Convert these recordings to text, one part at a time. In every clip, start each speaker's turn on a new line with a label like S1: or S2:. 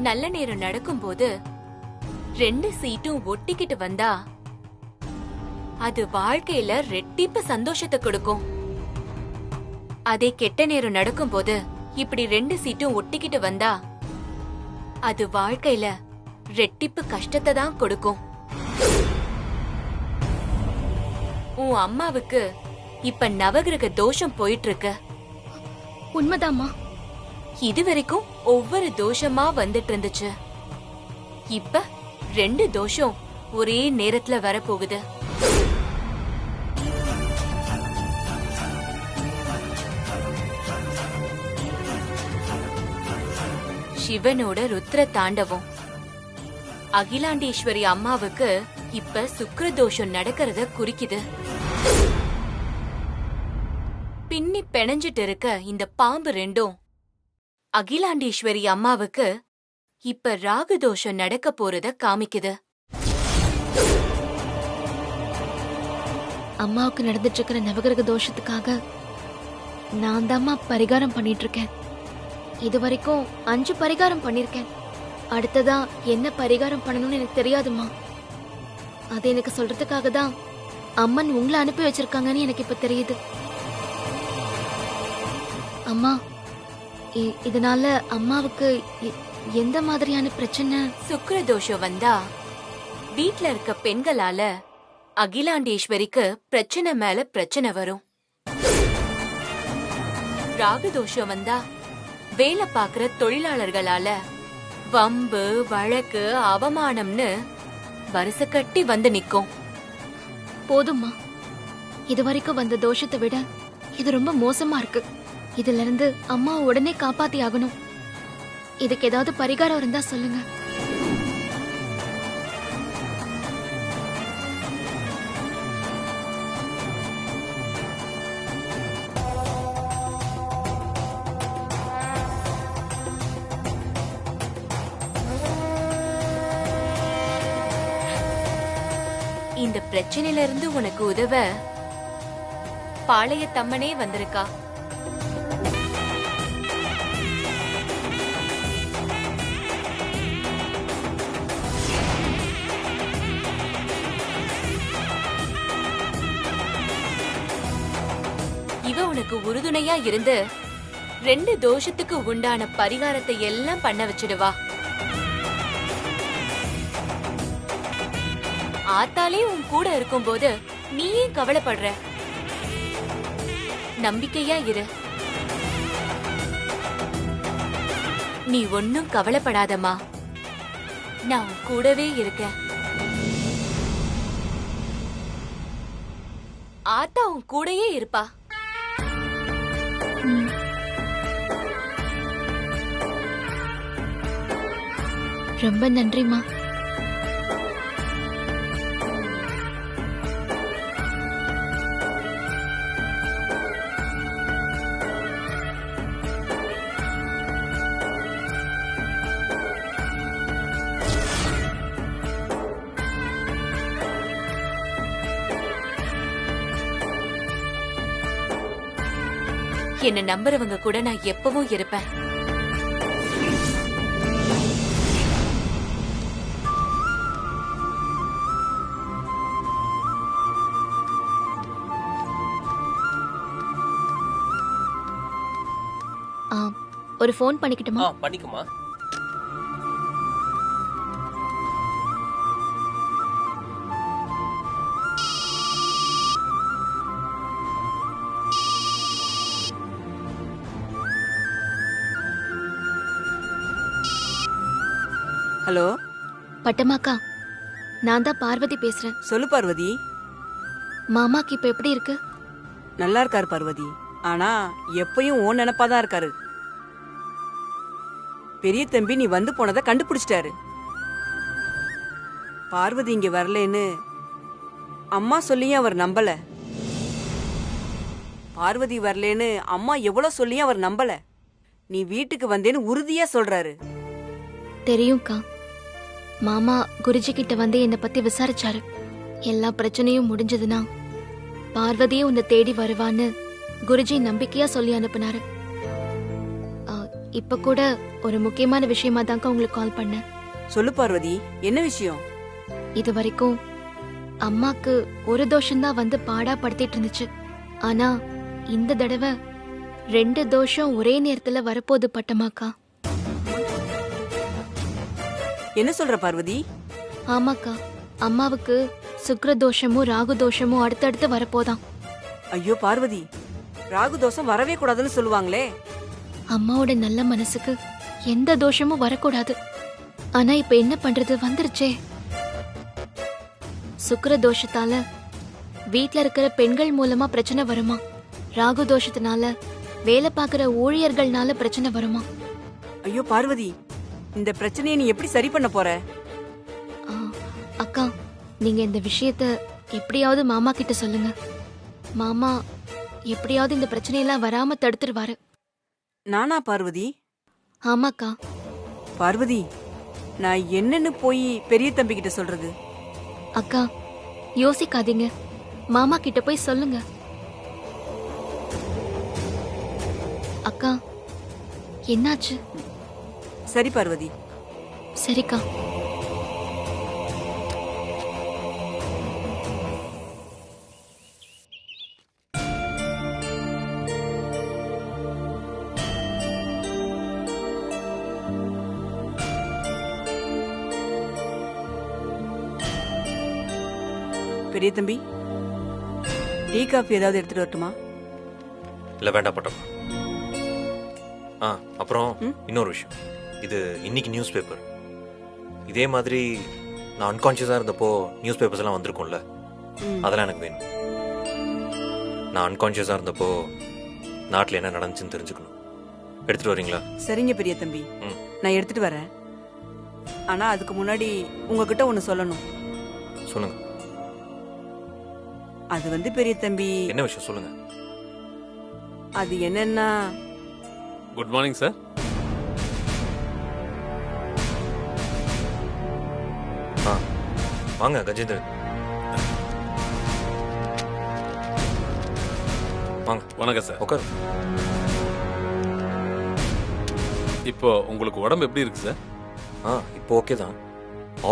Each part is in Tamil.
S1: நல்ல நேரம் நடக்கும்போது 2 சீட்டும் ஒட்டிக்கிட்டு வந்தா அது வாழ்க்கையில ரெட்டிப்பு சந்தோஷத்தை கொடுக்கும். அதே கெட்ட நேரம் நடக்கும்போது இப்படி 2 சீட்டும் ஒட்டிக்கிட்டு வந்தா அது வாழ்க்கையில ரெட்டிப்பு கஷ்டத்தை தான் கொடுக்கும். உன் அம்மாவுக்கு இப்ப நவகிரக தோஷம் போயிட்டு இருக்கு.
S2: உண்மைதாம்மா.
S1: இதுவரைக்கும் ஒவ்வொரு தோஷமா வந்துட்டு இருந்துச்சு. இப்ப 2 தோஷம் ஒரே நேரத்துல வரப்போகுது. சிவனோட ருத்ர தாண்டவம். அகிலாண்டேஸ்வரி அம்மாவுக்கு இப்ப சுக்கிர தோஷம் நடக்கிறத குறிக்குது. பின்னி பெணஞ்சிட்டு இருக்க இந்த பாம்பு ரெண்டும் அகிலாண்டேஸ்வரி அம்மாவுக்கு இப்ப ராகு தோஷம் நடக்க போறத காமிக்குது.
S2: அம்மாவுக்கு நடந்துட்டு இருக்கிற நவகிரக தோஷத்துக்காக நான் தாம்மா பரிகாரம் பண்ணிட்டு இருக்கேன். இது வரைக்கும் 5 பரிகாரம் பண்ணிருக்கேன். அடுத்ததா என்ன பரிகாரம் பண்ணணும்னு எனக்கு தெரியாதுமா. அது எனக்கு சொல்றதுக்காக தான் அம்மன் உங்களை அனுப்பி வச்சிருக்காங்கன்னு எனக்கு இப்ப தெரியுது. அம்மா, இதனால அம்மாவுக்கு எந்த மாதிரியான பிரச்சனை?
S1: சுக்கிர தோஷம் வந்தா வீட்ல இருக்க பெண்களால அகிலாண்டேஸ்வரிக்கு பிரச்சனை மேல பிரச்சனை வரும். ராகு தோஷம் வந்தா வேலை பாக்குற தொழிலாளர்களால வம்பு வழக்கு அவமானம்னு வரிசை கட்டி வந்து நிக்கும்.
S2: போதும்மா, இது வரைக்கும் வந்த தோஷத்தை விட இது ரொம்ப மோசமா இருக்கு. இதுல இருந்து அம்மா உடனே காப்பாத்தி ஆகணும். இதுக்கு ஏதாவது பரிகாரம் இருந்தா சொல்லுங்க.
S1: இந்த பிரச்சனையில இருந்து உனக்கு உதவ பாளையத்தம்மனே வந்திருக்கா. இவ உனக்கு உறுதுணையா இருந்து 2 தோஷத்துக்கு உண்டான பரிகாரத்தை எல்லாம் பண்ண வச்சிடுவா. ஆத்தாலே உன் கூட இருக்கும்போது நீ ஏன் கவலைப்படுற? நம்பிக்கையா இரு. நீ ஒன்னும் கவலைப்படாதம்மா, நான் உன் கூடவே இருக்கேன். ஆத்தா உன் கூடயே இருப்பா.
S2: ரொம்ப நன்றிமா.
S1: என்ன நம்புறவங்க கூட நான் எப்பவும் இருப்பேன்.
S2: ஒரு ஃபோன் பண்ணிக்கிட்டுமா?
S3: பண்ணிக்குமா.
S4: ஹலோ
S2: பட்டமாக்கா, நான் தான் பார்வதி பேசுறேன்.
S4: சொல்லு பார்வதி.
S2: மாமாக்கு இப்ப எப்படி இருக்கு?
S4: நல்லா இருக்காரு பார்வதி. ஆனா எப்பயும் ஓன் நினைப்பாதான் இருக்காரு. பெரிய தம்பி நீ வந்து போனதை கண்டுபிடிச்சிட்டாரு. பார்வதி இங்க வரலன்னு அம்மா சொல்லியும் அவர் நம்பல. பார்வதி வரலன்னு அம்மா எவ்வளவு சொல்லியும் அவர் நம்பல. நீ வீட்டுக்கு வந்தேன்னு உறுதியா சொல்றாரு.
S2: தெரியும்க்கா, மாமா குருஜி கிட்ட வந்து என்னை பத்தி விசாரிச்சாரு. எல்லா பிரச்சனையும் முடிஞ்சதுன்னா பார்வதியே உன்னை தேடி வருவான்னு குருஜி நம்பிக்கையா சொல்லி அனுப்புனாரு. இப்ப கூட ஒரு முக்கியமான விஷயமா தான்க்கா உங்களுக்கு கால் பண்ணேன்.
S4: சொல்லு பார்வதி, என்ன விஷயம்?
S2: இது வரைக்கும் அம்மாக்கு ஒரு தோஷம்தான் வந்து பாடா படுத்திட்டு இருந்துச்சு. ஆனா இந்த தடவை 2 தோஷம் ஒரே நேரத்துல வரப்போது பட்டமாக்கா.
S4: என்ன சொல்ற பார்வதி?
S2: ஆமாக்கா, அம்மாவுக்கு சுக்கிர தோஷமும் ராகு தோஷமும் அடுத்தடுத்து வரப்போதாம்.
S4: ஐயோ பார்வதி, ராகு தோஷம் வரவே கூடாதுன்னு சொல்லுவாங்களே.
S2: அம்மாவோட நல்ல மனசுக்கு எந்த தோஷமும் வரக்கூடாது. ஆனா இப்ப என்ன பண்றது, வந்துருச்சே. சுக்கிர தோஷத்தால வீட்ல இருக்கிற பெண்கள் மூலமா பிரச்சனை வருமா, ராகு தோஷத்தினால வேலை பார்க்கிற ஊழியர்கள்னால பிரச்சனை வருமா.
S4: ஐயோ பார்வதி, இந்த பிரச்சனையை நீ எப்படி சரி பண்ண போற?
S2: ஆ, அக்கா, நீங்க இந்த விஷயத்த எப்படியாவது மாமா கிட்ட சொல்லுங்க. மாமா எப்படியாவது இந்த பிரச்சனையெல்லாம் வராம தடுத்துருவாரு.
S4: நானா பார்வதி?
S2: ஆமாக்கா.
S4: பார்வதி, நான் என்னன்னு போய் பெரிய தம்பி கிட்ட சொல்றது?
S2: அக்கா, யோசிக்காதீங்க, மாமா கிட்ட போய் சொல்லுங்க. அக்கா, என்னாச்சு?
S4: சரி பார்வதி.
S2: சரிக்கா.
S4: பெரிய தம்பி, டீ காஃபி ஏதாவது எடுத்துட்டு வரட்டுமா?
S3: இல்லை வேண்டாம் பட்டம். அப்புறம் இன்னொரு விஷயம், இது இன்னைக்கு நியூஸ் பேப்பர். இதே மாதிரி நான் அன்கான்ஷியஸாக இருந்தப்போ நியூஸ் பேப்பர்ஸ் எல்லாம் வந்திருக்கும்ல, அதெல்லாம் எனக்கு வேணும். நான் அன்கான்ஷியஸாக இருந்தப்போ நாட்டில் என்ன நடந்துச்சுன்னு தெரிஞ்சுக்கணும். எடுத்துட்டு வரீங்களா?
S4: சரிங்க பெரிய தம்பி, நான் எடுத்துட்டு வரேன். ஆனா அதுக்கு முன்னாடி உங்ககிட்ட ஒன்னு சொல்லணும்.
S3: சொல்லுங்க.
S4: அது வந்து பெரிய தம்பி.
S3: என்ன விஷயம் சொல்லுங்க.
S4: அது என்னன்னா,
S5: குட் மார்னிங் சார்.
S3: வாங்க கஜேந்திரன், வாங்க.
S5: வணக்கம் சார்.
S3: உட்காரு.
S5: இப்போ உங்களுக்கு உடம்பு எப்படி இருக்கு சார்?
S3: இப்போ ஓகே தான்.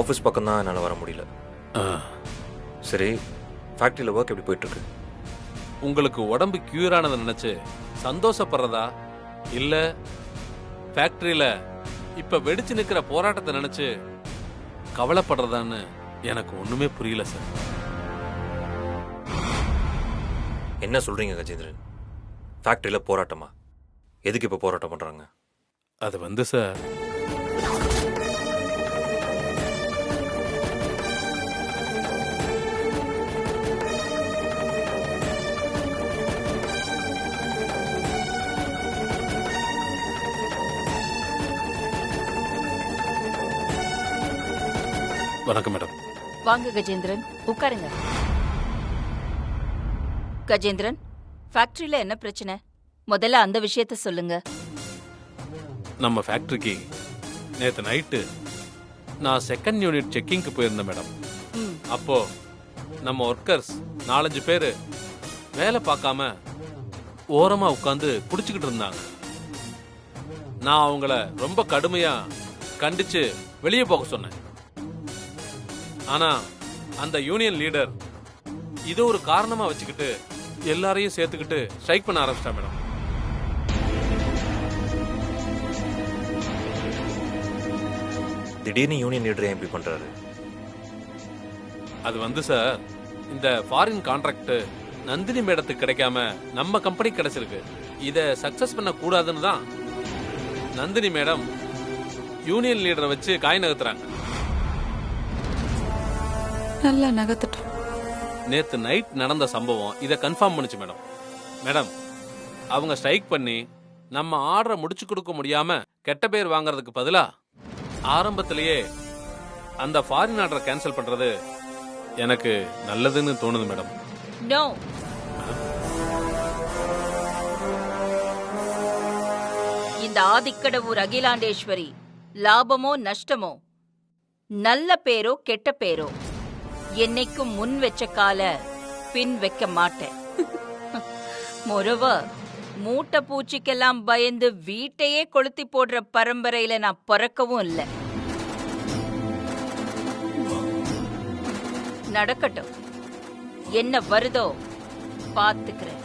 S3: ஆஃபீஸ் பக்கம் தான் என்னால் வர முடியல. சரி, ஃபேக்ட்ரியில் ஒர்க் எப்படி போயிட்டு இருக்கு?
S5: உங்களுக்கு உடம்பு கியூர் ஆனதை நினைச்சு சந்தோஷப்படுறதா இல்ல ஃபேக்டரியில இப்ப வெடிச்சு நிக்கிற போராட்டத்தை நினைச்சு கவலைப்படுறதான்னு எனக்கு ஒண்ணுமே புரியல சார்.
S3: என்ன சொல்றீங்க கஜேந்திரன்? ஃபேக்டரியில போராட்டமா? எதுக்கு இப்ப போராட்டம் பண்றாங்க?
S5: அது வந்து சார், வணக்கம் மேடம்.
S6: வாங்க கஜேந்திரன், உட்காருங்க. கஜேந்திரன், ஃபேக்டரியில என்ன பிரச்சனை? முதல்ல அந்த விஷயத்த சொல்லுங்க.
S5: நம்ம ஃபேக்டரிக்கு நேத்து நைட்டு நான் செகண்ட் யூனிட் செக்கிங்க்கு போயிருந்தேன் மேடம். அப்போ நம்ம ஒர்க்கர்ஸ் 4-5 பேர் வேலை பார்க்காம ஓரமா உட்காந்து குடிச்சுக்கிட்டு இருந்தாங்க. நான் அவங்கள ரொம்ப கடுமையா கண்டிச்சு வெளியே போக சொன்னேன். ஆனா அந்த யூனியன் லீடர் இது ஒரு காரணமா வச்சுக்கிட்டு எல்லாரையும் சேர்த்துக்கிட்டு ஸ்ட்ரைக் பண்ண ஆரம்பிச்சிட்டா மேடம்.
S3: திடீர்னு யூனியன் லீடர் எப்படி பண்றாரு?
S5: அது வந்து சார், இந்த ஃபாரின் கான்ட்ராக்ட் நந்தினி மேடத்துக்கு கிடைக்காம நம்ம கம்பெனி கிடைச்சிருக்கு. இத சக்சஸ் பண்ண கூடாதுன்னு தான் நந்தினி மேடம் யூனியன் லீடரை வச்சு காய் நகர்த்துறாங்க.
S7: நல்லா நகர்த்தட்டும்.
S5: நேத்து நைட் நடந்த சம்பவம் இதை கன்ஃபார்ம் பண்ணுச்சு மேடம். மேடம், அவங்க ஸ்ட்ரைக் பண்ணி நம்ம ஆர்டரை முடிச்சு கொடுக்க முடியாம கெட்ட பேர் வாங்குறதுக்கு பதிலா ஆரம்பத்திலேயே அந்த ஃபாரின் ஆர்டரை கேன்சல் பண்றது எனக்கு நல்லதுன்னு தோணுது மேடம்.
S6: நோ, இந்த ஆதிக்கடவூர் அகிலாண்டேஸ்வரி லாபமோ நஷ்டமோ, நல்ல பேரோ கெட்ட பேரோ, என்னைக்கும் முன் வச்ச கால பின் வைக்க மாட்டேன். மொரவ மூட்டை பூச்சிக்கெல்லாம் பயந்து வீட்டையே கொளுத்தி போடுற பரம்பரையில நான் பிறக்கவும் இல்ல. நடக்கட்டும், என்ன வருதோ பாத்துக்கிறேன்.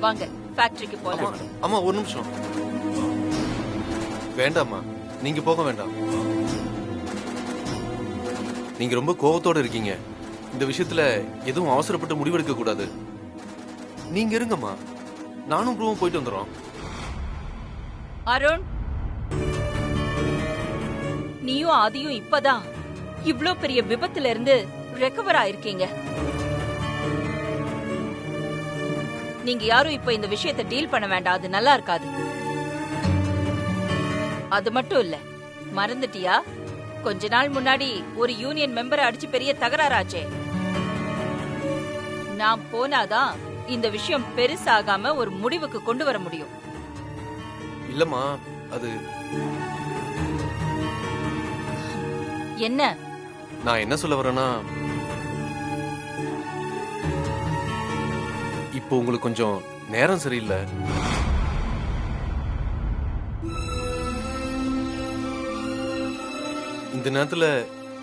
S6: வாங்க ஃபேக்டரிக்கு போலாம்.
S8: அம்மா ஒரு நிமிஷம். வேண்டாம்மா, நீங்க போக வேண்டாம். நீங்க ரொம்ப கோவத்தோட இருக்கீங்க. இந்த விஷயத்துல எதுவும் அவசரப்பட்டு முடிவெடுக்க கூடாது. நீங்க இருங்கம்மா, நானும் ப்ரூவும் போயிட்டு வந்துடுறோம்.
S6: அருண், நீயும் ஆதியும் இப்பதான் இவ்ளோ பெரிய விபத்துல இருந்து ரெக்கவர் ஆயிருக்கீங்க. நீங்க யாரும் இப்ப இந்த விஷயத்தை டீல் பண்ண வேண்டாம், அது நல்லா இருக்காது. அது மட்டும் இல்ல, மறந்துட்டியா? கொஞ்ச நாள் முன்னாடி ஒரு யூனியன் மெம்பரை அடிச்சு பெரிய தகராறாச்சே. நான் போனாதான் இந்த விஷயம் பெருசாகாம ஒரு முடிவுக்கு கொண்டு வர முடியும்.
S8: இல்லம்மா, அது
S6: என்ன?
S8: நான் என்ன சொல்ல வரேன்னா, இப்போ உங்களுக்கு கொஞ்சம் நேரம் சரியில்லை. இந்த நேரத்துல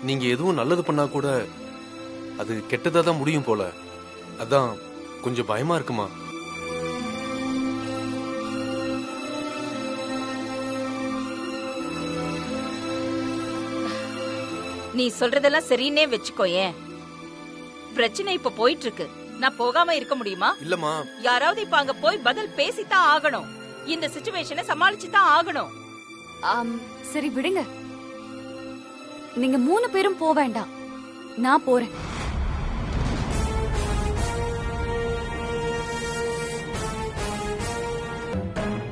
S8: நீங்க எதுவும் நல்லது பண்ணா கூட அது கெட்டதா தான் முடியும் போல. அதான் கொஞ்சம் பயமா இருக்குமா.
S6: நீ சொல்றதெல்லாம் சரின்னே வச்சுக்கோ. ஏன் பிரச்சனை இப்ப போயிட்டு இருக்கு, நான் போகாம இருக்க முடியுமா?
S8: இல்லம்மா,
S6: யாராவது இப்ப அங்க போய் பதில் பேசித்தான் ஆகணும். இந்த சிச்சுவேஷனை சமாளிச்சுதான் ஆகணும்.
S9: சரி விடுங்க, நீங்க 3 பேரும் போக வேண்டாம், நான் போறேன்.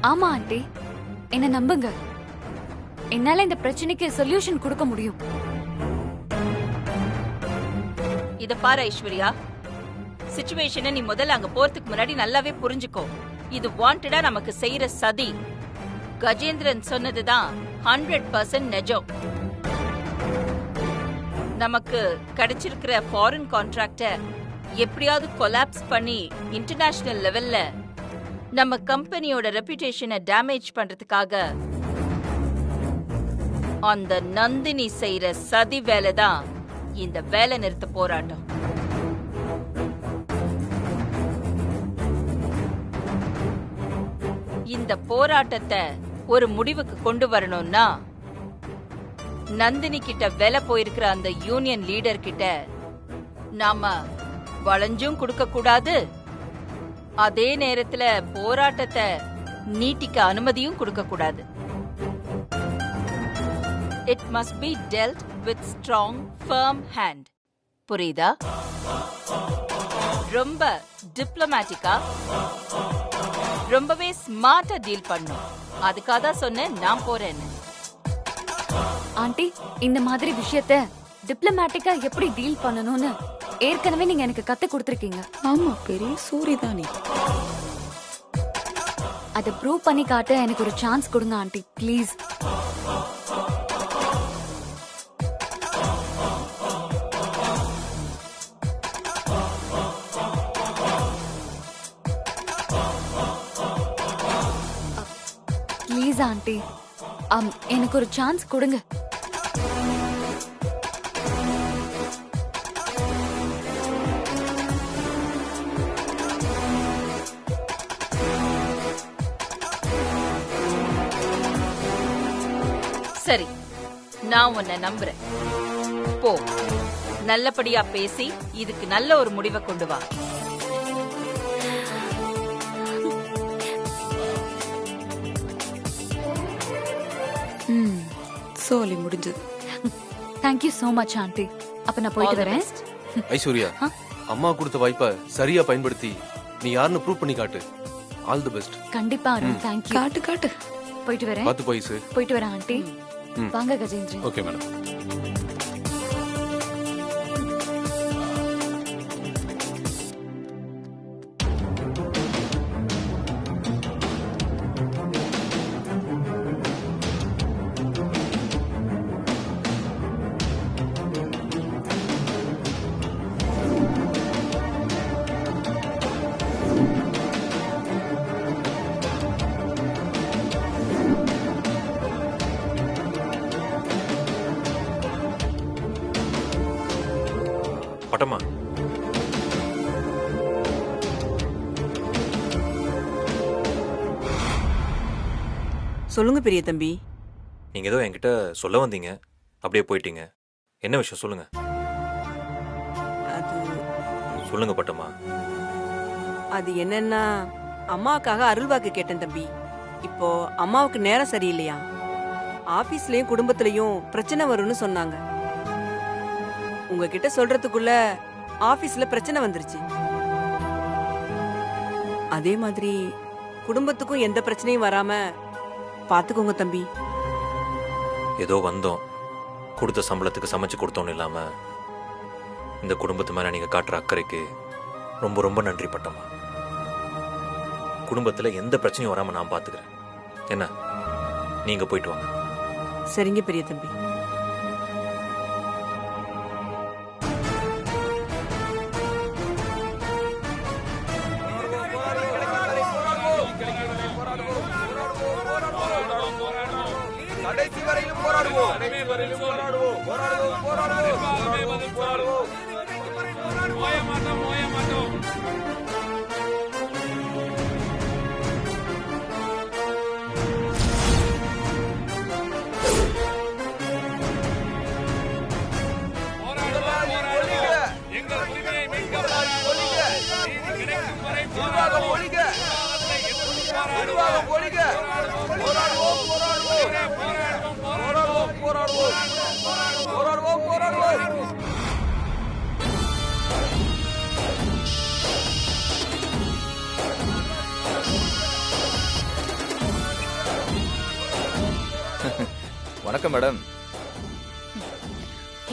S9: ஆமா ஆண்டி, என்ன நம்புங்க, என்னால இந்த பிரச்சனைக்கு சொல்யூஷன் கொடுக்க முடியும்.
S6: இத பாரு ஐஸ்வர்யா, சிச்சுவேஷனை நீ முதல்ல அங்க போறதுக்கு முன்னாடி நல்லாவே புரிஞ்சுக்கோ. இது வாண்டடா நமக்கு செய்யற சதி. கஜேந்திரன் சொன்னதுதான் 100% நிஜம். நமக்கு கிடைச்சிருக்கிற ஃபாரின் கான்ட்ராக்ட எப்படியாவது கொலாப்ஸ் பண்ணி இன்டர்நேஷனல் லெவல்ல நம்ம கம்பெனியோட ரெப்யூட்டேஷனை டேமேஜ் பண்றதுக்காக அந்த நந்தினி செய்யற சதி வேலை தான் இந்த வேலை நிறுத்த போராட்டம். இந்த போராட்டத்தை ஒரு முடிவுக்கு கொண்டு வரணும்னா நந்தினி கிட்ட வேலை போயிருக்கிற அந்த யூனியன் லீடர் கிட்ட நாம வளைஞ்சும் கொடுக்க கூடாது, அதே நேரத்துல போராட்டத்தை நீட்டிக்க அனுமதியும் கொடுக்க கூடாது. It must be dealt with strong, firm hand. புரியுதா? ரொம்ப டிப்ளமேட்டிக்கா, ரொம்பவே ஸ்மார்ட்டா டீல் பண்ணும். அதுக்காக தான் சொன்னேன் நான் போறேன்னு.
S9: ஆண்டி, இந்த மாதிரி விஷயத்த டிப்ளமேட்டிக்கா எப்படி டீல் பண்ணணும்னு ஏற்கனவே நீங்க எனக்கு கத்து கொடுத்திருக்கீங்க.
S7: ஆமா, பெரிய சூரிதானி.
S9: அதை ப்ரூவ் பண்ணி காட்ட எனக்கு ஒரு சான்ஸ் கொடுங்க ஆண்டி, ப்ளீஸ். ப்ளீஸ் ஆண்டி, எனக்கு ஒரு சான்ஸ் கொடுங்க.
S6: சரி, நான் உன்னை நம்புறேன். போ, நல்லபடியா பேசி இதுக்கு நல்ல ஒரு முடிவை கொண்டு வா.
S7: சோலி முடிஞ்சது.
S9: Thank you so much aunty. அப்ப நான் போயிட்டு வரேன்.
S8: ஐஸ்வர்யா, அம்மா கொடுத்த வாய்ப்பை சரியா பயன்படுத்தி நீ யாருன்னு ப்ரூவ் பண்ணி காட்டு. All the best.
S9: கண்டிப்பா அருண், தேங்க்யூ.
S7: காட்டு காட்டு.
S9: போயிட்டு வரேன்.
S8: பாத்து போயிசு.
S9: போயிட்டு வரேன் ஆண்டி. வாங்க கஜேந்திரன்.
S5: Okay madam.
S3: பட்டம்மா,
S4: சொல்லுங்க பெரிய தம்பி.
S3: நீங்க ஏதோ என்கிட்ட சொல்ல வந்தீங்க, அப்படியே போயிட்டீங்க. என்ன விஷயம் சொல்லுங்க.
S4: அது
S3: சொல்லுங்க பட்டம்மா.
S4: அது என்னன்னா, அம்மாவுக்காக அருள்வாக்கு கேட்டேன் தம்பி. இப்போ அம்மாவுக்கு நேரம் சரியில்லையா, ஆபீஸ்லயும் குடும்பத்திலயும் பிரச்சனை வரும்னு சொன்னாங்க. உங்ககிட்ட சொல்றதுக்குள்ள ஆபீஸ்ல பிரச்சனை வந்துருச்சு. அதே மாதிரி குடும்பத்துக்கும் எந்த பிரச்சனையும் வராம பாத்துக்கோங்க தம்பி.
S3: ஏதோ வந்தோம், கொடுத்த சம்பளத்துக்கு சமைச்சு கொடுத்தோன்னு இல்லாம இந்த குடும்பத்து மேல நீங்க காட்டுற அக்கறைக்கு ரொம்ப ரொம்ப நன்றி பட்டம்மா. குடும்பத்துல எந்த பிரச்சனையும் வராம நான் பாத்துக்கிறேன். என்ன, நீங்க போயிட்டு வாங்க.
S4: சரிங்க பெரிய தம்பி.
S10: கடைசி வரையிலும் போராடுவோம்.
S11: வணக்கம் மேடம்.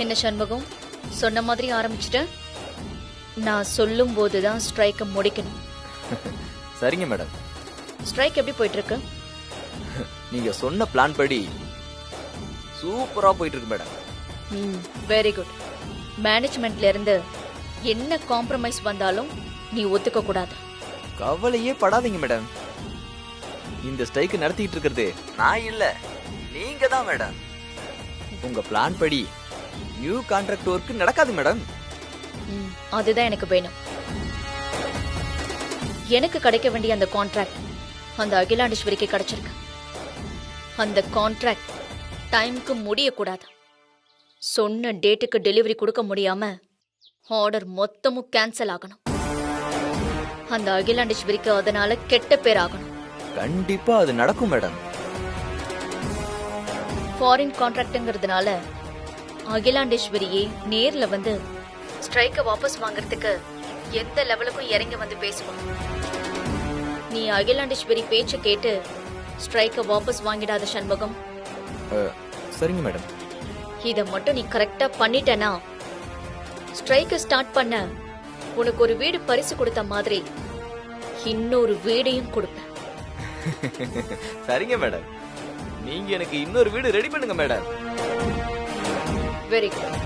S2: என்ன சண்முகம், சொன்ன மாதிரி ஆரம்பிச்சிட்டேன். நான் சொல்லும் போதுதான் ஸ்ட்ரைக்கை முடிக்கணும்.
S11: சரிங்க மேடம்.
S2: ஸ்ட்ரைக் எப்படி போயிட்டு இருக்கு?
S11: நீங்க சொன்ன பிளான் படி சூப்பரா போயிட்டு இருக்கு மேடம்.
S2: Very good. மேனேஜ்மெண்ட்ல இருந்து என்ன காம்ப்ரமைஸ் வந்தாலும் நீ ஒத்துக்க கூடாது.
S11: கவலையே படாதீங்க மேடம். இந்த ஸ்ட்ரைக் நடத்திட்டு இருக்கிறது நான் இல்ல, நீங்க தான் மேடம். உங்க பிளான் படி நியூ கான்ட்ராக்ட் ஒர்க் நடக்காது மேடம்.
S2: அதுதான் எனக்கு வேணும். எனக்கு கிடைக்க வேண்டிய அந்த கான்ட்ராக்ட் அந்த அகிலாண்டேஸ்வரிக்கு கிடைச்சிருக்கு. அந்த கான்ட்ராக்ட் டைம்க்கு முடியக்கூடாது. சொன்ன டேட்டுக்கு டெலிவரி கொடுக்க முடியாம ஆர்டர் மொத்தமும் கேன்சல் ஆகணும். அந்த அகிலாண்டேஸ்வரிக்கு அதனால கெட்ட பேர் ஆகணும்.
S11: கண்டிப்பா அது நடக்கும் மேடம்.
S2: ஃபாரின் கான்ட்ராக்ட்ங்கிறதுனால அகிலாண்டேஸ்வரியே நேர்ல வந்து ஸ்ட்ரைக்கை வாபஸ் வாங்குறதுக்கு எந்த லெவலுக்கும் இறங்கி வந்து பேசுவோம். நீ அகிலாண்டேஸ்வரி பேச்ச கேட்டு ஸ்ட்ரைக்கை வாபஸ் வாங்கிடாத சண்முகம்.
S11: சரிங்க மேடம்.
S2: இத மட்டும் நீ கரெக்டா பண்ணிட்டேனா ஸ்ட்ரைக்கை ஸ்டார்ட் பண்ண உனக்கு ஒரு வீடு பரிசு கொடுத்த மாதிரி இன்னொரு வீடையும் கொடுப்பேன்.
S11: சரிங்க மேடம். நீங்க எனக்கு இன்னொரு வீடு ரெடி பண்ணுங்க மேடம்.
S2: Very good.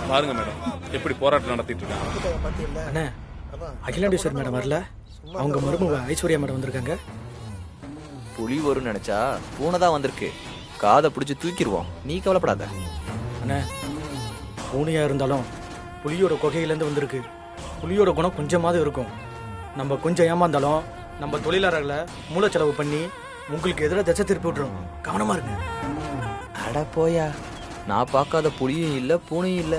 S5: பாருங்க மேடம் எப்படி போராட்டம் நடத்திட்டு இருக்காங்க.
S12: அண்ணே, அகிலாண்டேஸ்வரி மேடம் வரல, அவங்க மருமக ஐஸ்வர்யா மேடம் வந்திருக்காங்க.
S11: புலி வரும் நினைச்சா பூனைதான் வந்திருக்கு. காதை பிடிச்சி தூக்கிடுவோம், நீ கவலைப்படாத.
S12: அண்ணே, பூனையா இருந்தாலும் புலியோட கொகையிலேருந்து வந்திருக்கு. புலியோட குணம் கொஞ்சமாவது இருக்கும். நம்ம கொஞ்சம் ஏமாந்தாலும் நம்ம தொழிலாளர்களை மூலச்செலவு பண்ணி உங்களுக்கு எதிராக திசை திருப்பி விட்டுரும். கவனமா இருங்க.
S11: அட போயா, நான் பார்க்காத புலியும் இல்ல பூனையும் இல்ல.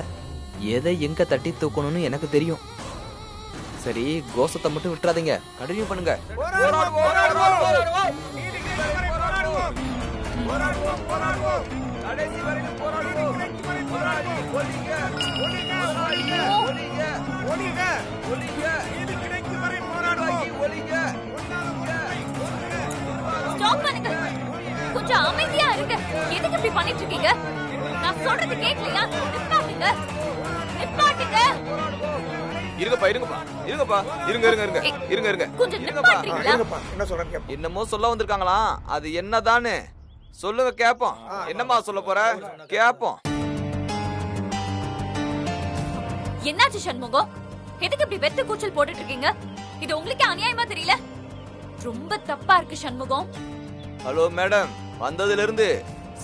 S11: எதை எங்க தட்டி தூக்கணும்னு எனக்கு தெரியும். சரி, கோஷத்தை மட்டும் விட்டுறாதீங்க, கண்டினியூ பண்ணுங்க.
S9: கொஞ்சம் அமைதியா இருங்க. எதுக்கு இப்படி பண்ணிட்டு இருக்கீங்க? நான் சொல்றது கேட்கலையா? நிப்பாட்டுங்க, நிப்பாட்டுங்க.
S11: இருங்கப்பா இருங்கப்பா இருங்கப்பா இருங்க இருங்க இருங்க இருங்க இருங்க
S9: கொஞ்சம் நிப்பாட்டுறீங்களா?
S12: என்ன சொல்றீங்க?
S11: என்னமோ சொல்ல வந்திருக்காங்களாம், அது என்னதான்னு சொல்லுங்க கேப்போம். என்னம்மா சொல்ல போற கேப்போம்.
S9: என்னாச்சு சண்முகம்? எதுக்கு இப்படி வெத்து கூச்சல் போட்டுட்டு இருக்கீங்க? இது உங்களுக்கு அநியாயமா தெரியல? ரொம்ப தப்பா இருக்கு சண்முகம்.
S11: ஹலோ மேடம், வந்ததுல இருந்து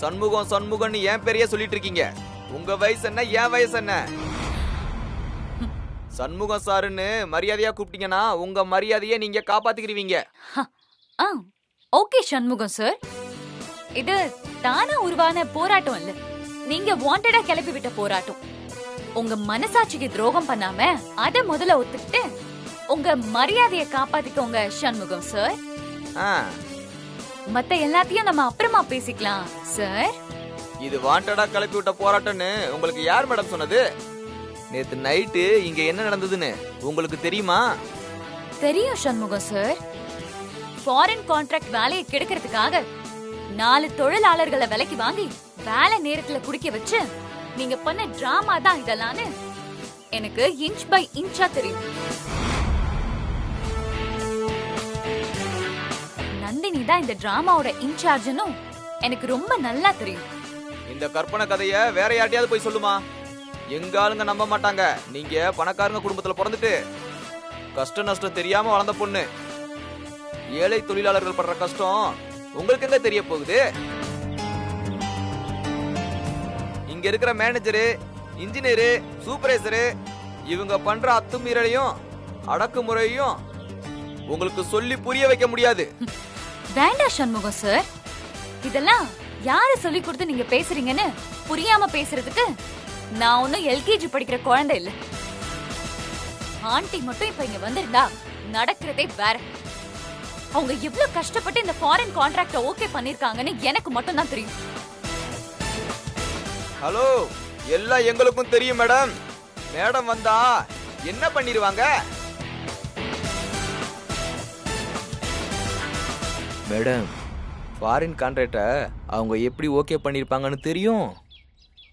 S11: சண்முகம் சண்முகம்னு ஏன் பெரிய சொல்லிட்டு இருக்கீங்க. உங்க வயசு என்ன, என் வயசு என்ன? சண்முகம் சாருன்னு மரியாதையா கூப்பிட்டீங்கன்னா உங்க மரியாதையை நீங்க காப்பாத்திக்கிறீங்க.
S9: ஓகே சண்முகம் சார், இது தானா உருவான போராட்டம் இல்ல, நீங்க வாண்டடா கிளப்பி விட்ட போராட்டம். உங்க மனசாட்சிக்கு துரோகம் பண்ணாம அத முதல்ல ஒத்துக்கிட்டு உங்க மரியாதையை காப்பாத்திக்கோங்க சண்முகம் சார். மத்த எல்லாத்தையும் நம்ம அப்புறமா பேசிக்கலாம் சார்.
S11: இது வாண்டடா கிளப்பி விட்ட போராட்டம்னு உங்களுக்கு யார் மேடம் சொன்னது? நேத்து நைட்டு இங்க என்ன நடந்ததுன்னு உங்களுக்கு தெரியுமா?
S9: தெரியும் சண்முகம் சார். ஃபாரின் கான்ட்ராக்ட் வேலையை கெடுக்கிறதுக்காக 4 தொழிலாளர்களை விலைக்கு வாங்கி வேலை நேரத்துல குடிக்க வச்சு நீங்க பண்ண டிராமா தான் இதெல்லாம்னு எனக்கு இன்ச் பை இன்ச்சா தெரியும். நந்தினி தான் இந்த டிராமாவோட இன்சார்ஜ்னு எனக்கு ரொம்ப நல்லா தெரியும்.
S11: இந்த கற்பனை கதைய வேற யார்ட்டையாவது போய் சொல்லுமா? எங்க ஆளுங்க நம்ப மாட்டாங்க. நீங்க பணக்காரங்க குடும்பத்துல பிறந்துட்டு கஷ்ட நஷ்டம் தெரியாம வளர்ந்த பொண்ணு. ஏழை தொழிலாளர்கள் படுற கஷ்டம் உங்களுக்கு எங்க தெரிய போகுது? இங்க இருக்கிற மேனேஜரு, இன்ஜினியரு, சூப்பர்வைசரு இவங்க பண்ற அத்துமீறலையும் அடக்குமுறையும் உங்களுக்கு சொல்லி புரிய வைக்க முடியாது.
S9: வேண்டாம் சண்முகம் சார், இதெல்லாம் யாரு சொல்லி கொடுத்து நீங்க பேசுறீங்கன்னு புரியாம பேசுறதுக்கு நான் ஒன்னும் எல்கேஜி படிக்கிற குழந்தை இல்ல. ஆண்டி மட்டும் இப்ப இங்க வந்திருந்தா நடக்கிறதே வேற. அவங்க எவ்வளவு கஷ்டப்பட்டு இந்த ஃபாரின் கான்ட்ராக்ட ஓகே பண்ணிருக்காங்கன்னு எனக்கு மட்டும் தான் தெரியும்.
S11: ஹலோ, எல்லாம் எங்களுக்கும் தெரியும் மேடம். மேடம் வந்தா என்ன பண்ணிடுவாங்க? மேடம், ஃபாரின் கான்ட்ராக்டை அவங்க எப்படி ஓகே பண்ணிருப்பாங்கன்னு தெரியும்.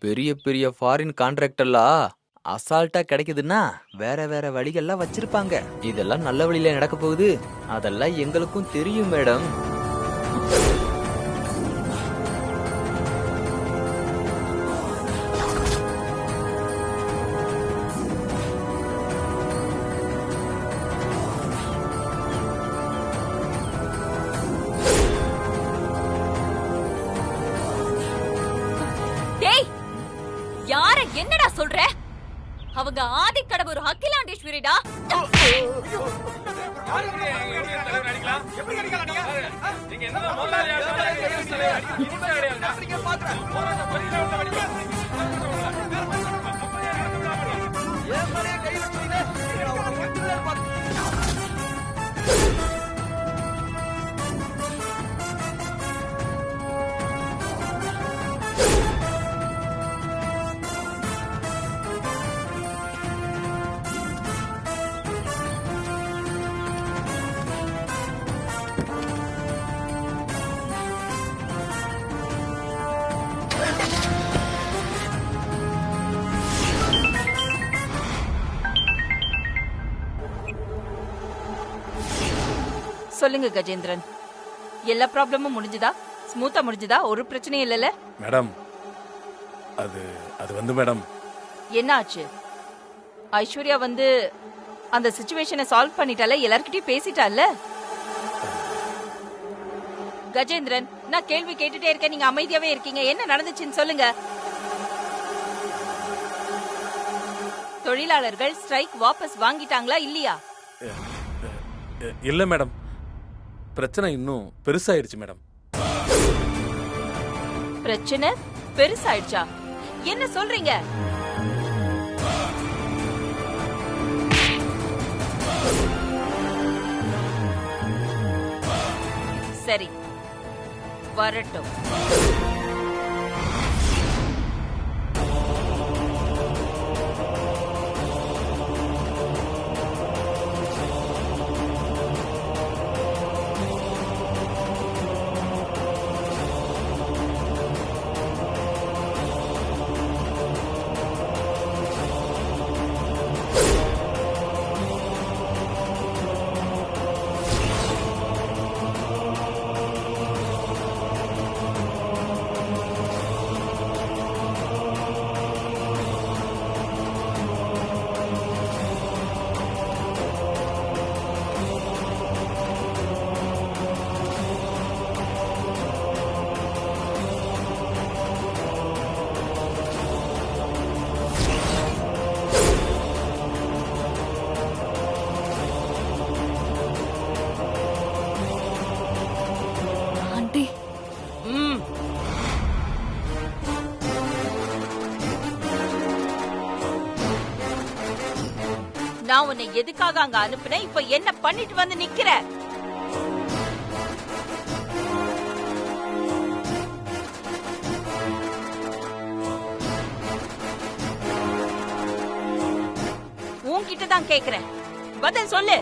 S11: பெரிய பெரிய ஃபாரின் கான்ட்ராக்டெல்லாம் அசால்ட்டா கிடைக்குதுன்னா வேற வேற வழிகள்லாம் வச்சிருப்பாங்க. இதெல்லாம் நல்ல வழியில நடக்க போகுது, அதெல்லாம் எங்களுக்கும் தெரியும் மேடம்.
S9: யார என்னடா சொல்ற? அவங்க ஆதிக்கடவுர் அகிலாண்டேஸ்வரிடா.
S6: சொல்லுங்க கஜேந்திரன், எல்லா ப்ராப்ளமும் முடிஞ்சுதா? ஸ்மூத்தா முடிஞ்சுதா? ஒரு பிரச்சனையும் இல்லல
S5: மேடம்? அது வந்து மேடம்,
S6: என்ன ஆச்சு? ஐஸ்வர்யா வந்து அந்த சிச்சுவேஷனை சால்வ் பண்ணிட்டால, எல்லார்கிட்டயும் பேசிட்டால? கஜேந்திரன், நான் கேள்வி கேட்டுட்டே இருக்கேன், நீங்க அமைதியாவே இருக்கீங்க. என்ன நடந்துச்சுன்னு சொல்லுங்க. தொழிலாளர்கள் ஸ்ட்ரைக் வாபஸ் வாங்கிட்டாங்களா இல்லையா?
S5: இல்ல மேடம், பிரச்சனை இன்னும் பெருசாயிடுச்சு மேடம்.
S6: பிரச்சனை பெருசாயிடுச்சா? என்ன சொல்றீங்க? சரி, வரட்டும். நான் உன்னை எதுக்காக அங்க அனுப்புனேன்? இப்ப என்ன பண்ணிட்டு வந்து நிக்கிற? உன்கிட்ட தான் கேக்குறேன், பதில் சொல்லு.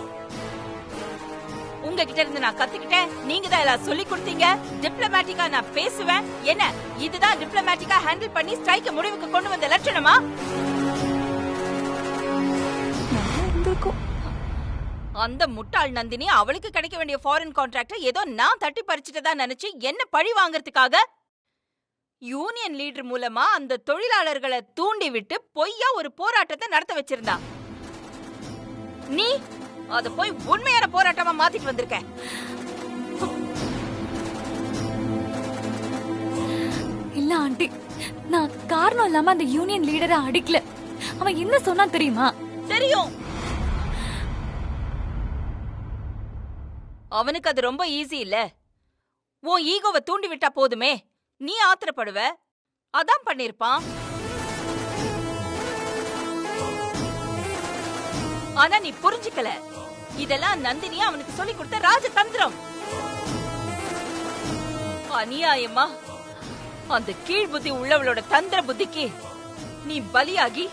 S6: உங்ககிட்ட இருந்து நான் கத்துக்கிட்டேன், நீங்க தான் எல்லாம் சொல்லி கொடுத்தீங்க. டிப்ளமேட்டிக்கா நான் பேசுவேன். என்ன இதுதான் டிப்ளமேட்டிக்கா ஹேண்டில் பண்ணி ஸ்ட்ரைக்க முடிவுக்கு கொண்டு வந்த லட்சணமா? அந்த முட்டாள் நந்தினி அவளுக்கு கிடைக்க வேண்டிய ஃபாரின் கான்ட்ராக்ட ஏதோ நான் தட்டி பறிச்சிட்டதா நினைச்சு என்ன பழி வாங்கறதுக்காக யூனியன் லீடர் மூலமா அந்த தொழிலாளர்களை தூண்டி விட்டு பொய்யா ஒரு போராட்டத்தை நடத்த வச்சிருந்தா. நீ அத போய் உண்மையான போராட்டமா மாத்திட்டு வந்திருக்க.
S9: இல்ல ஆண்டி, நான் காரணம் இல்லாம அந்த யூனியன் லீடரை அடிக்கல. அவன் என்ன சொன்னா தெரியுமா?
S6: தெரியும். அவனுக்கு அது ரொம்ப ஈஸி இல்ல. உன் ஈகோவை தூண்டி விட்டா போதுமே, நீ ஆத்திரப்படுவ. அதான் பண்ணிருப்பான். ஆனா நீ புரிஞ்சுக்கல. இதெல்லாம் நந்தினி அவனுக்கு சொல்லி கொடுத்த ராஜதந்திரம். அநியாயமா அந்த கீழ் புத்தி உள்ளவளோட தந்திர புத்திக்கு நீ பலியாகி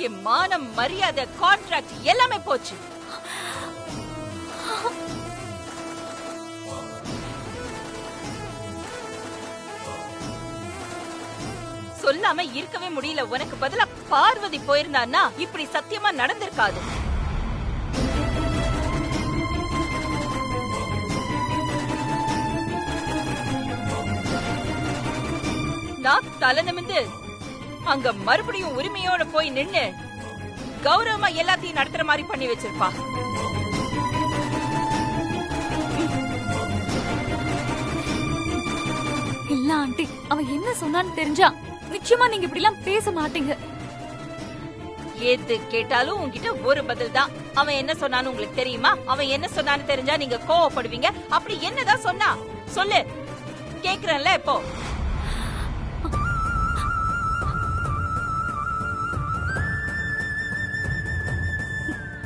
S6: என் மானம், மரியாதை, கான்ட்ராக்ட் எல்லாமே போச்சு. சொல்லாம இருக்கவே முடியல. உனக்கு பதிலா பார்வதி போயிருந்தான்னா இப்படி சத்தியமா நடந்திருக்காது. நான் தலை நிமிந்து அங்க மறுபடியும் உரிமையோட போய் நின்னு கௌரவமா எல்லாத்தையும் நடத்துற மாதிரி பண்ணி வச்சிருப்பா.
S9: இல்ல ஆண்டி, அவன் என்ன சொன்னான்னு தெரிஞ்சா நிச்சயமா நீங்க இப்படி எல்லாம் பேச மாட்டீங்க.
S6: எது கேட்டாலும் உன்கிட்ட ஒரு பதில் தான். அவன் என்ன சொன்னான்னு உங்களுக்கு தெரியுமா? அவன் என்ன சொன்னான்னு தெரிஞ்சா நீங்க கோவப்படுவீங்க. அப்படி என்னதான் சொன்னா சொல்லு, கேக்குறேன்ல. இப்போ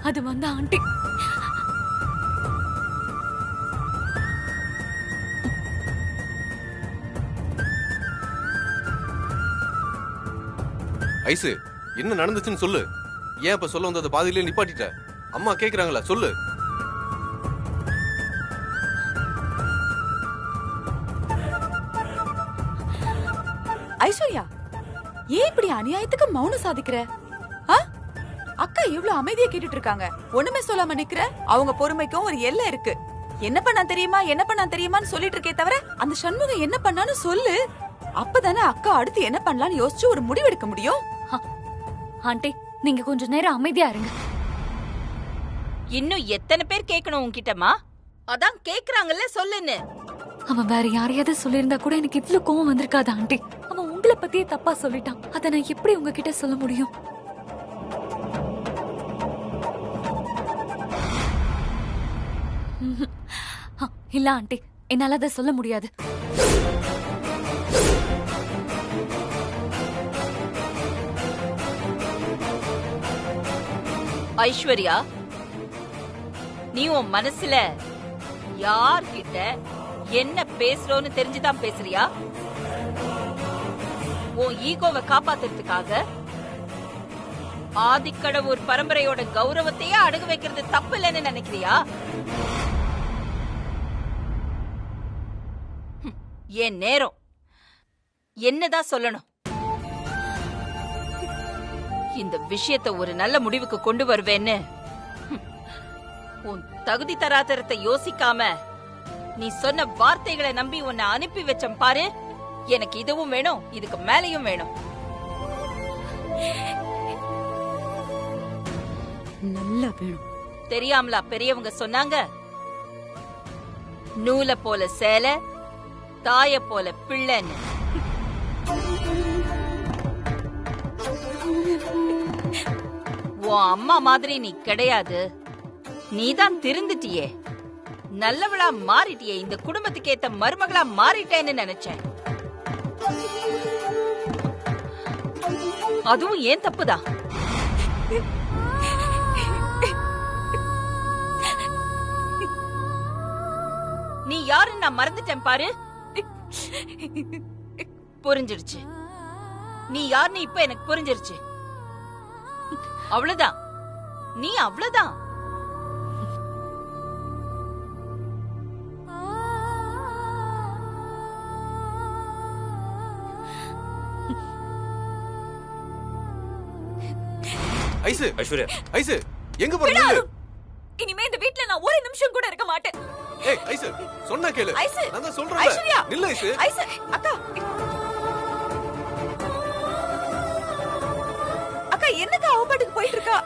S9: அது வந்து ஆண்டி,
S8: ஐசு, என்ன நடந்துச்சுன்னு சொல்லு. ஏன் இப்ப சொல்ல வந்தத பாதியிலே நிப்பாட்டிட்ட? அம்மா கேக்குறாங்களா, சொல்லு.
S7: ஐஸ்வர்யா, ஏன் இப்படி அநியாயத்துக்கு மௌனம் சாதிக்கிற? அக்கா எவ்வளவு அமைதியா கேட்டுட்டு இருக்காங்க, ஒண்ணுமே சொல்லாம நிக்கிற. அவங்க பொறுமைக்கும் ஒரு எல்லை இருக்கு. என்ன பண்ணா தெரியுமா, என்ன பண்ணா தெரியுமான்னு சொல்லிட்டு இருக்கே தவிர அந்த சண்முகம் என்ன பண்ணான்னு சொல்லு. அப்பதானே அக்கா அடுத்து என்ன பண்ணலாம்னு யோசிச்சு ஒரு முடிவெடுக்க முடியும்.
S9: ஆண்டி, நீங்க கொஞ்ச நேரம் அமைதியா இருங்க.
S6: இன்னும் எத்தனை பேர் கேட்கணும் உன்கிட்டமா? அதான் கேக்குறாங்கல்ல, சொல்லுன்னு.
S9: அவன் வேற யாரையாவது சொல்லியிருந்தா கூட எனக்கு இவ்ளோ கோவம் வந்திருக்காது ஆண்டி. அவன் உங்களை பத்தியே தப்பா சொல்லிட்டான். அத நான் எப்படி உங்ககிட்ட சொல்ல முடியும்? இல்ல ஆண்டி, என்னால அதை சொல்ல முடியாது.
S6: ஐஸ்வர்யா, நீ உன் மனசுல யார்கிட்ட என்ன பேசுறோன்னு தெரிஞ்சுதான் பேசுறியா? உன் ஈகோவை காப்பாத்துறதுக்காக ஆதிக்கடவுர் பரம்பரையோட கௌரவத்தையே அடகு வைக்கிறது தப்பு இல்லைன்னு நினைக்கிறியா? என் நேரம் என்னதான் சொல்லணும்? இந்த விஷயத்தை ஒரு நல்ல முடிவுக்கு கொண்டு வருவேன்னு உன் தகுதி தராதரத்தை யோசிக்காம நீ சொன்ன வார்த்தைகளை நம்பி உன்னை அனுப்பி வச்சம் பாரு. எனக்கு இதுவும் வேணும், இதுக்கு மேலையும் வேணும்.
S7: நல்லா வேணும்.
S6: தெரியாமலா பெரியவங்க சொன்னாங்க, நூலை போல சேலை, தாய போல பிள்ளைன்னு. உன் அம்மா மாதிரி நீ கிடையாது. நீதான் திருந்துட்டியே. நல்லவளா மாறிட்டியே, இந்த குடும்பத்துக்கு ஏத்த மருமகளா மாறிட்டேன்னு நினைச்சேன். அதுவும் ஏன் தப்புதான். நீ யாருன்னு நான் மறந்துட்டேன் பாரு. புரிஞ்சிருச்சு. நீ யாருன்னு இப்ப எனக்கு புரிஞ்சிருச்சு. அவ்வளவுதான், நீ அவ்வளவுதான்.
S8: ஐசு,
S3: ஐஸ்வர்யா,
S8: ஐசு எங்க போற? நில்லு.
S9: இனிமே இந்த வீட்ல நான் ஒரு நிமிஷம் கூட இருக்க மாட்டேன்.
S8: ஏய் ஐசு, சொன்னா கேளு.
S4: ஐசு,
S8: நான் தான் சொல்றேன்.
S4: ஐஸ்வர்யா,
S8: நில்லு ஐசு.
S4: ஐசு, அக்கா, அக்கா என்னக்கா அவ பாட்டுக்கு போயிட்டு இருக்கா?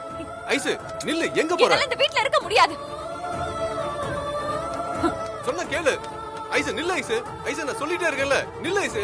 S8: ஐசு நில்லு, எங்க போற?
S9: என்னால இந்த வீட்ல இருக்க முடியாது.
S8: சொன்னா கேளு. ஐசு நில்லு ஐசு. ஐசு நான் சொல்லிட்டே இருக்கேன்ல. நில்லு ஐசு.